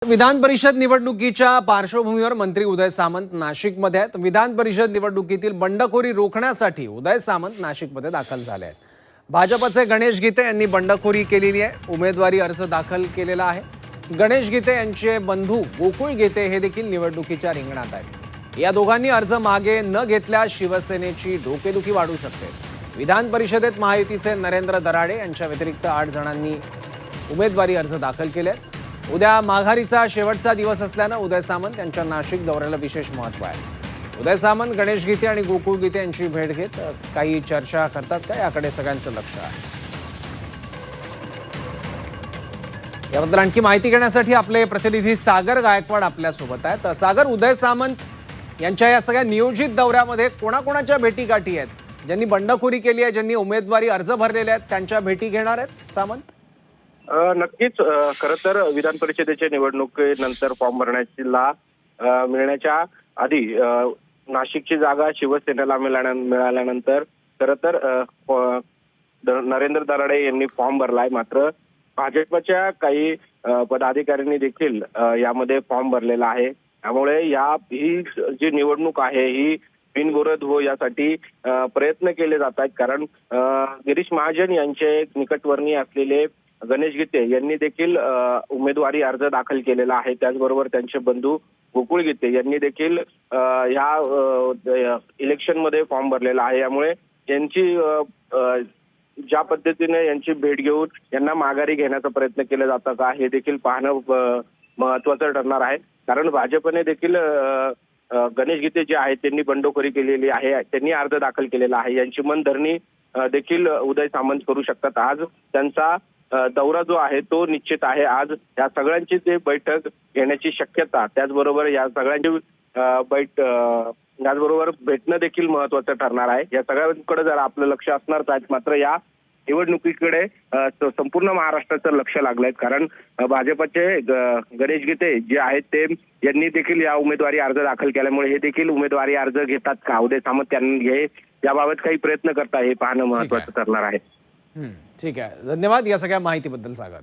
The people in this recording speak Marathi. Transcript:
विधान परिषद निवडणुकीच्या पार्श्वभूमीवर मंत्री उदय सामंत नाशिकमध्ये आहेत। विधान परिषद निवडणुकीतील बंडखोरी रोखण्यासाठी उदय सामंत नाशिकमध्ये दाखल झाले आहेत। भाजपचे गणेश गीते यांनी बंडखोरी केलेली आहे, उमेदवारी अर्ज दाखल केलेला आहे। गणेश गीते यांचे बंधू गोकुळ गीते हे देखील निवडणुकीच्या रिंगणात आहेत। या दोघांनी अर्ज मागे न घेतल्यास शिवसेनेची डोकेदुखी वाढू शकते। विधान परिषदेत महायुतीचे नरेंद्र दराडे यांच्या व्यतिरिक्त 8 जणांनी उमेदवारी अर्ज दाखल केले। उद्या माघारीचा शेवटचा दिवस असल्याने उदय सामंत यांच्या नाशिक दौऱ्याला विशेष महत्त्व आहे। उदय सामंत गणेश गीते आणि गोकुळ गीते यांची भेट घेत काही चर्चा करतात का, याकडे सगळ्यांचं लक्ष आहे। याबद्दल आणखी माहिती घेण्यासाठी आपले प्रतिनिधी सागर गायकवाड आपल्या सोबत आहेत। सागर, उदय सामंत यांच्या या सगळ्या नियोजित दौऱ्यामध्ये कोणाकोणाच्या भेटी गाठी आहेत? ज्यांनी बंडखोरी केली आहे, ज्यांनी उमेदवारी अर्ज भरलेले आहेत, त्यांच्या भेटी घेणार आहेत सामंत? नक्कीच खरं तर विधान परिषदेच्या निवडणुकीनंतर फॉर्म भरण्याला मिळण्याच्या आधी नाशिकची जागा शिवसेनेला मिळाल्यानंतर खरं तर नरेंद्र दराडे यांनी फॉर्म भरलाय। मात्र भाजपच्या काही पदाधिकाऱ्यांनी देखील यामध्ये फॉर्म भरलेला आहे। त्यामुळे ही जी निवडणूक आहे ही बिनविरोध हो यासाठी प्रयत्न केले जात आहेत। कारण गिरीश महाजन यांचे निकटवर्णीय असलेले गणेश गीते यांनी देखील उमेदवारी अर्ज दाखल केलेला आहे। त्याचबरोबर त्यांचे बंधू गोकुळ गीते यांनी देखील ह्या इलेक्शनमध्ये फॉर्म भरलेला आहे। यामुळे यांची ज्या पद्धतीने यांची भेट घेऊन यांना माघारी घेण्याचा प्रयत्न केला जाता का हे देखील पाहणं महत्त्वाचं ठरणार आहे। कारण भाजपने देखील गणेश गीते जे आहेत त्यांनी बंडखोरी केलेली आहे, त्यांनी अर्ज दाखल केलेला आहे। यांची मनधरणी देखील उदय सामंत करू शकतात। आज त्यांचा दौरा जो आहे तो निश्चित आहे। आज या सगळ्यांची ते बैठक घेण्याची शक्यता, त्याचबरोबर या सगळ्यांची त्याचबरोबर भेटणं देखील महत्त्वाचं ठरणार आहे। या सगळ्यांकडे जर आपलं लक्ष असणारच आहे। मात्र या निवडणुकीकडे संपूर्ण महाराष्ट्राचं लक्ष लागलंय। कारण भाजपचे गणेश गीते जे आहेत ते यांनी देखील या उमेदवारी अर्ज दाखल केल्यामुळे हे देखील उमेदवारी अर्ज घेतात का, उदय सामंत त्यांनी याबाबत काही प्रयत्न करता हे पाहणं महत्त्वाचं ठरणार आहे। ठीक आहे, धन्यवाद या सगळ्या माहितीबद्दल सागर।